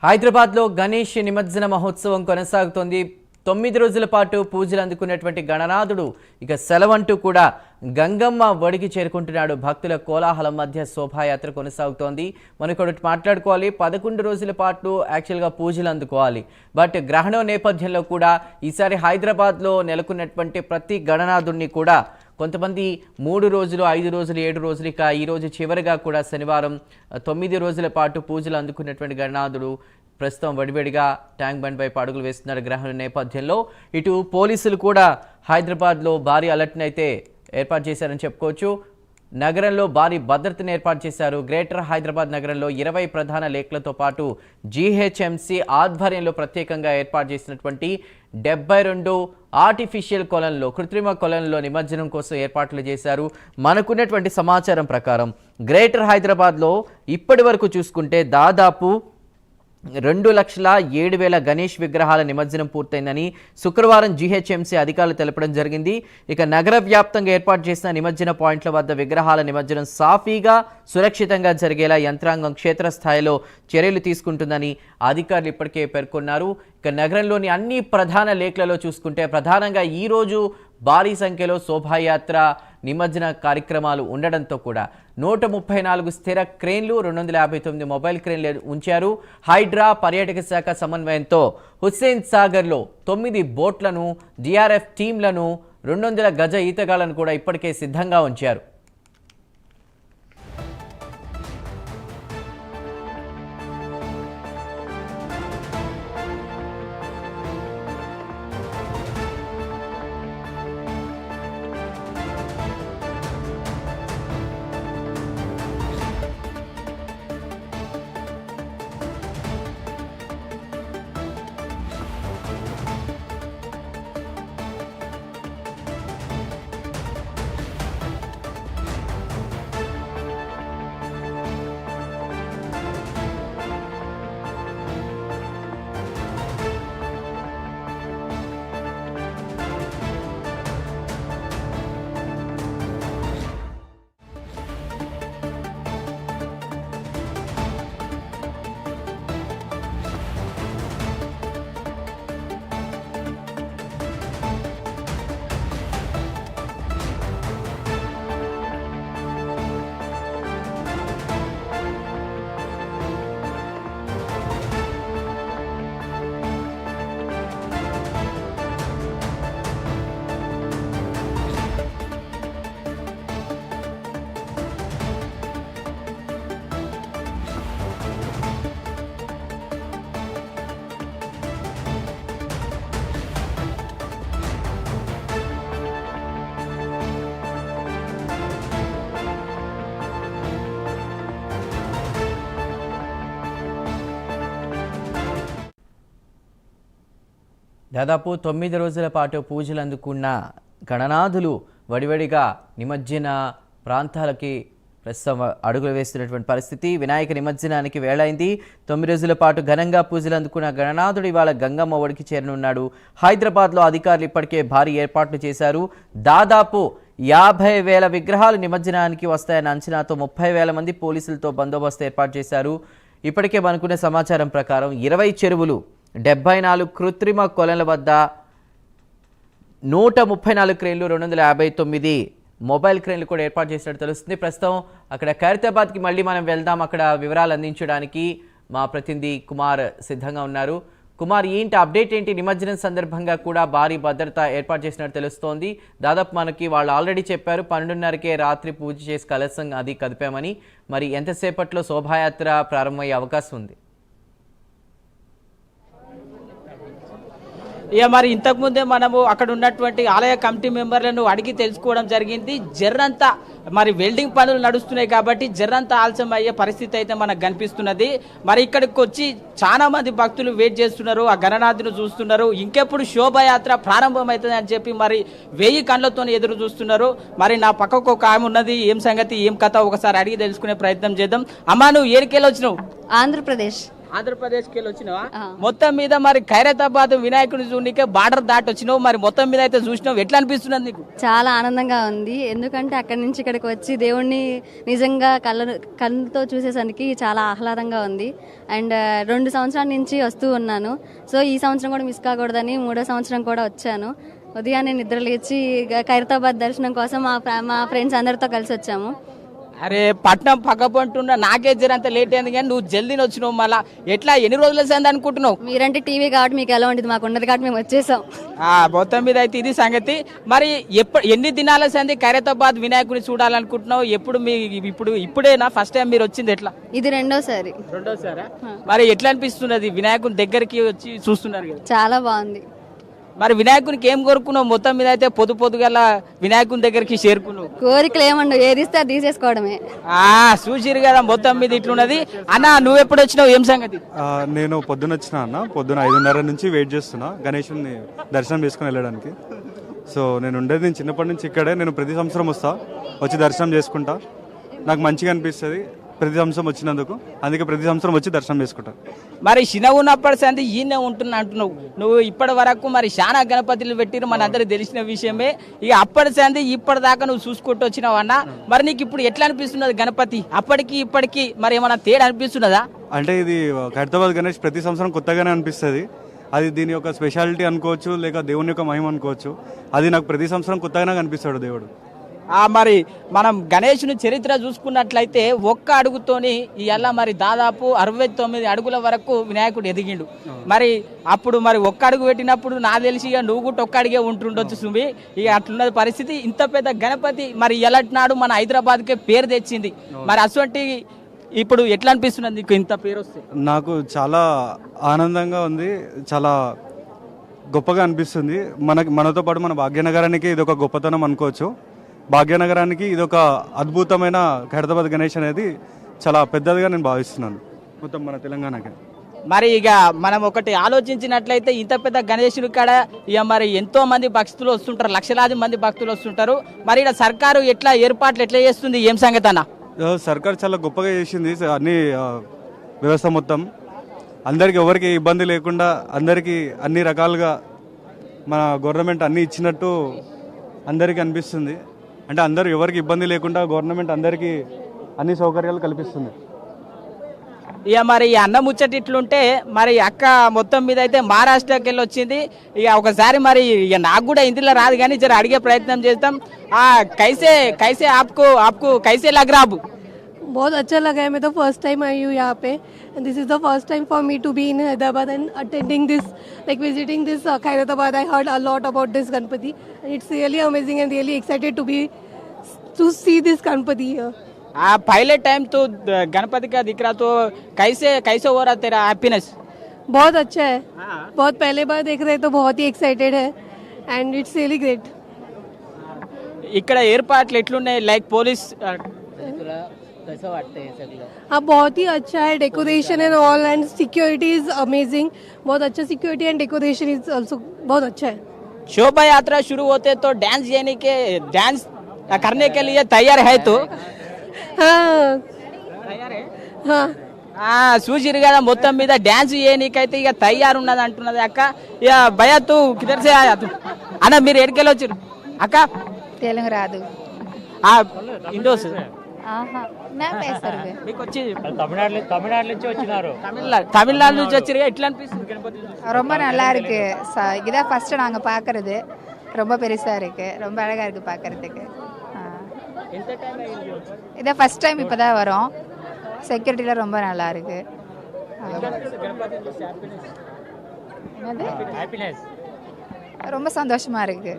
హైదరాబాద్లో గణేష్ నిమజ్జన మహోత్సవం కొనసాగుతోంది. 9 రోజుల పాటు పూజలు అందుకున్నటువంటి గణనాథుడు ఇక సెలవంటూ కూడా గంగమ్మ ఒడికి చేరుకుంటున్నాడు. భక్తుల కోలాహలం మధ్య శోభాయాత్ర కొనసాగుతోంది. మనం ఇక్కడ మాట్లాడుకోవాలి, 11 రోజుల పాటు యాక్చువల్గా పూజలు అందుకోవాలి. బట్ గ్రహణం నేపథ్యంలో కూడా ఈసారి హైదరాబాద్లో నెలకొన్నటువంటి ప్రతి గణనాథుడిని కూడా కొంతమంది 3 రోజులు, 5 రోజులు, 7 రోజులు, ఇక ఈరోజు చివరిగా కూడా శనివారం 9 రోజుల పాటు పూజలు అందుకున్నటువంటి గణనాథుడు ప్రస్తుతం వడివడిగా ట్యాంక్ బండ్ వైపు అడుగులు వేస్తున్నారు. గ్రహణ నేపథ్యంలో ఇటు పోలీసులు కూడా హైదరాబాద్లో భారీ అలర్ట్ని అయితే ఏర్పాటు చేశారని చెప్పుకోవచ్చు. నగరంలో భారీ భద్రతను ఏర్పాటు చేశారు. గ్రేటర్ హైదరాబాద్ నగరంలో 20 ప్రధాన లేక్లతో పాటు జీహెచ్ఎంసీ ఆధ్వర్యంలో ప్రత్యేకంగా ఏర్పాటు చేసినటువంటి 72 ఆర్టిఫిషియల్ కొలన్లో, కృత్రిమ కొలన్లో నిమజ్జనం కోసం ఏర్పాట్లు చేశారు. మనకున్నటువంటి సమాచారం ప్రకారం గ్రేటర్ హైదరాబాద్లో ఇప్పటి వరకు చూసుకుంటే దాదాపు 2,07,000 గణేష్ విగ్రహాల నిమజ్జనం పూర్తయిందని శుక్రవారం జీహెచ్ఎంసీ అధికారులు తెలపడం జరిగింది. ఇక నగర వ్యాప్తంగా ఏర్పాటు చేసిన నిమజ్జన పాయింట్ల వద్ద విగ్రహాల నిమజ్జనం సాఫీగా, సురక్షితంగా జరిగేలా యంత్రాంగం క్షేత్రస్థాయిలో చర్యలు తీసుకుంటుందని అధికారులు ఇప్పటికే పేర్కొన్నారు. ఇక నగరంలోని అన్ని ప్రధాన లేక్లలో చూసుకుంటే ప్రధానంగా ఈరోజు భారీ సంఖ్యలో శోభాయాత్ర, నిమజ్జన కార్యక్రమాలు ఉండడంతో కూడా 134 స్థిర క్రేన్లు, 259 మొబైల్ క్రేన్లు ఉంచారు. హైడ్రా, పర్యాటక శాఖ సమన్వయంతో హుస్సేన్ సాగర్లో 9 బోట్లను, డిఆర్ఎఫ్ టీంలను, 200 గజ ఈతగాళ్లను కూడా ఇప్పటికే సిద్ధంగా ఉంచారు. దాదాపు 9 రోజుల పాటు పూజలు అందుకున్న గణనాథులు వడివడిగా నిమజ్జన ప్రాంతాలకి ప్రస్తుతం అడుగులు వేస్తున్నటువంటి పరిస్థితి. వినాయక నిమజ్జనానికి వేళైంది. 9 రోజుల పాటు ఘనంగా పూజలు అందుకున్న గణనాథుడు ఇవాళ గంగమ్మ ఒడికి చేరనున్నాడు. హైదరాబాద్లో అధికారులు ఇప్పటికే భారీ ఏర్పాట్లు చేశారు. దాదాపు 50,000 విగ్రహాలు నిమజ్జనానికి వస్తాయన్న అంచనాతో 30,000 మంది పోలీసులతో బందోబస్తు ఏర్పాటు చేశారు. ఇప్పటికే మనకున్న సమాచారం ప్రకారం 20 చెరువులు, 74 కృత్రిమ కొలన్ల వద్ద 134 క్రేన్లు, 259 మొబైల్ క్రేన్లు కూడా ఏర్పాటు చేసినట్టు తెలుస్తుంది. ప్రస్తుతం అక్కడ ఖైరతాబాద్కి మళ్ళీ మనం వెళ్దాం. అక్కడ వివరాలు అందించడానికి మా ప్రతినిధి కుమార్ సిద్ధంగా ఉన్నారు. కుమార్, ఏంటి అప్డేట్ ఏంటి? నిమజ్జనం సందర్భంగా కూడా భారీ భద్రత ఏర్పాటు చేసినట్టు తెలుస్తోంది. దాదాపు మనకి వాళ్ళు ఆల్రెడీ చెప్పారు 12:30కే రాత్రి పూజ చేసి కలశం అది కదిపామని. మరి ఎంతసేపట్లో శోభాయాత్ర ప్రారంభమయ్యే అవకాశం ఉంది? ఇక మరి ఇంతకుముందే మనము అక్కడ ఉన్నటువంటి ఆలయ కమిటీ మెంబర్లను అడిగి తెలుసుకోవడం జరిగింది. జర్రంతా మరి వెల్డింగ్ పనులు నడుస్తున్నాయి కాబట్టి జర్రంతా ఆలస్యం అయ్యే పరిస్థితి అయితే మనకు కనిపిస్తున్నది. మరి ఇక్కడికి వచ్చి చాలా మంది భక్తులు వెయిట్ చేస్తున్నారు, ఆ గణనాథుని చూస్తున్నారు. ఇంకెప్పుడు శోభాయాత్ర ప్రారంభమవుతుంది అని చెప్పి మరి 1000 కళ్ళతో ఎదురు చూస్తున్నారు. మరి నా పక్కకు ఒక ఆమె ఉన్నది, ఏం సంగతి ఏం కథ ఒకసారి అడిగి తెలుసుకునే ప్రయత్నం చేద్దాం. అమ్మా, నువ్వు ఏరికెళ్ళి వచ్చినావు? ఆంధ్రప్రదేశ్. ఆంధ్రప్రదేశ్కి వెళ్ళి వచ్చినావా? మొత్తం మీద మరి ఖైరతాబాద్ వినాయకుని చూడనికే బార్డర్ దాటి వచ్చినావు. మరి మొత్తం మీద అయితే చూసినావు, ఎట్లా అనిపిస్తున్నది నీకు? చాలా ఆనందంగా ఉంది. ఎందుకంటే అక్కడి నుంచి ఇక్కడికి వచ్చి దేవుణ్ణి నిజంగా కళ్ళతో చూసేసరికి చాలా ఆహ్లాదంగా ఉంది. అండ్ 2 సంవత్సరాల నుంచి వస్తూ ఉన్నాను. సో ఈ సంవత్సరం కూడా మిస్ కాకూడదని 3వ సంవత్సరం కూడా వచ్చాను. ఉదయాన్నే నిద్ర లేచి ఖైరతాబాద్ దర్శనం కోసం మా ఫ్రెండ్స్ అందరితో కలిసి వచ్చాము. అరే పట్నం పక్కపంటున్నా నాకే జరంత లేట్ అయింది కానీ నువ్వు జల్దీని వచ్చినావు. మళ్ళా ఎట్లా ఎన్ని రోజులు సేంది అనుకుంటున్నావు? మీరంటే టీవీ కాబట్టి మీకు ఎలా ఉండేది, మాకు ఉన్నది కాబట్టి మేము వచ్చేసాం. మొత్తం మీద అయితే ఇది సంగతి. మరి ఎన్ని దినాల సంది ఖైరతాబాద్ వినాయకుడిని చూడాలనుకుంటున్నావు? ఎప్పుడు ఇప్పుడేనా ఫస్ట్ టైం మీరు వచ్చింది? ఎట్లా ఇది రెండోసారి. మరి ఎట్లా అనిపిస్తున్నది వినాయకుని దగ్గరికి వచ్చి చూస్తున్నారు కదా? చాలా బాగుంది. మరి వినాయకునికి ఏం కోరుకున్నావు? మొత్తం మీద అయితే పొద్దుగల వినాయకుని దగ్గరికి చేరుకున్నావు. కోరికలు ఏమండవు, ఏది ఇస్తే అది తీసేసుకోవడమే. చూసిరు కదా మొత్తం మీద ఇట్లున్నది. అన్న నువ్వు ఎప్పుడు వచ్చినావు, ఏం సంగతి? నేను పొద్దున వచ్చిన అన్న, పొద్దున 5:30 నుంచి వెయిట్ చేస్తున్నా గణేషుని దర్శనం చేసుకుని వెళ్ళడానికి. సో నేను చిన్నప్పటి నుంచి ఇక్కడే. నేను ప్రతి సంవత్సరం వచ్చి దర్శనం చేసుకుంటా. నాకు మంచిగా అనిపిస్తుంది ప్రతి సంవత్సరం వచ్చినందుకు. అందుకే ప్రతి సంవత్సరం వచ్చి దర్శనం చేసుకుంటా. మరి చిన్న ఉన్నప్పటి సంది ఈయనే ఉంటున్నా అంటున్నావు నువ్వు. ఇప్పటి వరకు మరి చాలా గణపతులు పెట్టిరు, మన అందరికి తెలిసిన విషయమే. ఇక అప్పటి సంది ఇప్పటిదాకా నువ్వు చూసుకుంటూ వచ్చినావు అన్న. మరి నీకు ఇప్పుడు ఎట్లా అనిపిస్తున్నది గణపతి? అప్పటికి ఇప్పటికి మరి ఏమైనా తేడా అనిపిస్తున్నదా? అంటే ఇది ఖైరతాబాద్ గణేష్ ప్రతి సంవత్సరం కొత్తగానే అనిపిస్తుంది. అది దీని యొక్క స్పెషాలిటీ అనుకోవచ్చు, లేక దేవుని యొక్క మహిమ అనుకోవచ్చు. అది నాకు ప్రతి సంవత్సరం కొత్తగానే కనిపిస్తాడు దేవుడు. మరి మనం గణేషుని చరిత్ర చూసుకున్నట్లయితే ఒక్క అడుగుతోని ఇవాళ మరి దాదాపు 69 అడుగుల వరకు వినాయకుడు ఎదిగిండు. మరి అప్పుడు మరి ఒక్క అడుగు పెట్టినప్పుడు నాకు తెలిసి ఇక నువ్వు కూడా ఒక్క అడిగే ఉంటుండొచ్చు సుమి. ఇక అట్లున్నది పరిస్థితి. ఇంత పెద్ద గణపతి మరి ఎలాంటినాడు మన హైదరాబాద్కే పేరు తెచ్చింది. మరి అటువంటి ఇప్పుడు ఎట్లా అనిపిస్తున్నది నీకు ఇంత పేరు వస్తే? నాకు చాలా ఆనందంగా ఉంది, చాలా గొప్పగా అనిపిస్తుంది. మనతో పాటు మన భాగ్యనగరానికి ఇది ఒక గొప్పతనం అనుకోవచ్చు. భాగ్యనగరానికి ఇది ఒక అద్భుతమైన ఖైరతాబాద్ గణేష్ అనేది చాలా పెద్దదిగా నేను భావిస్తున్నాను మొత్తం మన తెలంగాణకి. మరి ఇక మనం ఒకటి ఆలోచించినట్లయితే ఇంత పెద్ద గణేశుడి కాడ ఇక మరి ఎంతో మంది భక్తులు వస్తుంటారు, లక్షలాది మంది భక్తులు వస్తుంటారు. మరి ఇక్కడ సర్కారు ఏర్పాట్లు ఎట్లా చేస్తుంది, ఏం సంగతి అన్న? సర్కారు చాలా గొప్పగా చేసింది అన్ని వ్యవస్థ మొత్తం. అందరికి ఎవరికి ఇబ్బంది లేకుండా అందరికీ అన్ని రకాలుగా మన గవర్నమెంట్ అన్ని ఇచ్చినట్టు అందరికీ అనిపిస్తుంది. అంటే అందరూ ఎవరికి ఇబ్బంది లేకుండా గవర్నమెంట్ అందరికీ అన్ని సౌకర్యాలు కల్పిస్తుంది. ఇక మరి అన్న ముచ్చట ఇట్లుంటే మరి అక్క మొత్తం మీద అయితే మహారాష్ట్రకి వెళ్ళి వచ్చింది. ఇక ఒకసారి మరి ఇక నాకు కూడా హిందీలో రాదు కానీ జర అడిగే ప్రయత్నం చేస్తాం. कैसे आपको कैसे लग रहा? बहुत अच्छा लगा है. मैं तो फर्स्ट टाइम आई हूँ यहाँ पे and this is the first time for me to be in Hyderabad and attending this, like visiting this Khairathabad. I heard a lot about this Ganpati and it's really amazing and really excited to see this Ganpati here. पहले time तो गणपति का दिख रहा, तो कैसे हो रहा तेरा हैप्पीनेस? बहुत अच्छा है. बहुत पहले बार देख रहे तो बहुत ही एक्साइटेड है and it's really great. ఇక్కడ ఏర్పాట్లు ఎట్లున్నాయి? లైక్ పోలీస్ हाँ बहुत ही अच्छा है. Decoration and all and security is amazing. बहुत अच्छा security and decoration is also बहुत अच्छा है. शोभा यात्रा शुरू होते तो डांस करने के लिए तैयार है तो? చూసిరు కదా మొత్తం మీద డాన్స్ చేయనీకైతే ఇక తయారున్నది అంటున్నది అక్క. ఇక భయ తూ కిదర్ సే ఆయా తూ? అన్న మీరు ఎక్కడికెళ్ళి వచ్చారు అక్క? తెలుగు రాదు. ఇండోస్ మీకు వచ్చి తమిళనాడు నుంచి వచ్చినారు. తమిళనాడు నుంచి వచ్చారు. ఎట్లా అనిపిస్తుంది గణపతి? ரொம்ப நல்லா இருக்கு. இதான் ஃபர்ஸ்ட் நாங்க பாக்குறது. ரொம்ப பெருசா இருக்கு, ரொம்ப அழகா இருக்கு பாக்குறதுக்கு. இதான் ஃபர்ஸ்ட் டைம் இப்பதான் வரோம். செக்யூரிட்டிலாம் ரொம்ப நல்லா இருக்கு. ரொம்ப சந்தோஷமா இருக்கு.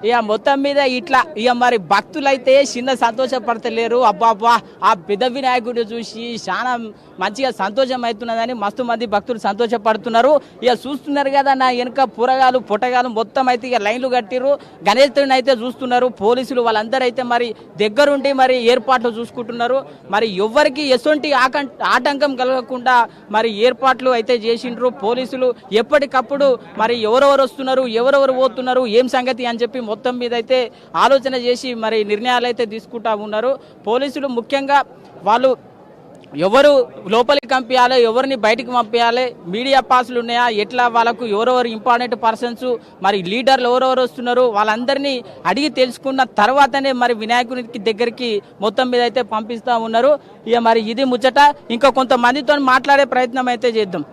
ఇక మొత్తం మీద ఇట్లా ఇక మరి భక్తులైతే చిన్న సంతోషపడతలేరు. అబ్బా ఆ పెద్ద వినాయకుడిని చూసి చాలా మంచిగా సంతోషం అవుతున్నదని మస్తు మంది భక్తులు సంతోషపడుతున్నారు. ఇక చూస్తున్నారు కదా నా వెనుక పురగాలు పొట్టగాలు మొత్తం అయితే ఇక లైన్లు కట్టిరు. గణేశుడిని అయితే చూస్తున్నారు. పోలీసులు వాళ్ళందరూ అయితే మరి దగ్గరుండి మరి ఏర్పాట్లు చూసుకుంటున్నారు. మరి ఎవరికి ఎటువంటి ఆటంకం కలగకుండా మరి ఏర్పాట్లు అయితే చేసిండ్రు పోలీసులు. ఎప్పటికప్పుడు మరి ఎవరెవరు వస్తున్నారు, ఎవరెవరు పోతున్నారు, ఏం సంగతి అని చెప్పి మొత్తం మీద అయితే ఆలోచన చేసి మరి నిర్ణయాలు అయితే తీసుకుంటా ఉన్నారు పోలీసులు. ముఖ్యంగా వాళ్ళు ఎవరు లోపలికి పంపించాలి, ఎవరిని బయటికి పంపించాలి, మీడియా పాసులు ఉన్నాయా, ఎట్లా వాళ్ళకు ఎవరెవరు ఇంపార్టెంట్ పర్సన్స్, మరి లీడర్లు ఎవరెవరు వస్తున్నారు, వాళ్ళందరినీ అడిగి తెలుసుకున్న తర్వాతనే మరి వినాయకునికి దగ్గరికి మొత్తం మీద అయితే పంపిస్తూ ఉన్నారు. ఇక మరి ఇది ముచ్చట. ఇంకా కొంతమందితో మాట్లాడే ప్రయత్నం అయితే చేద్దాం.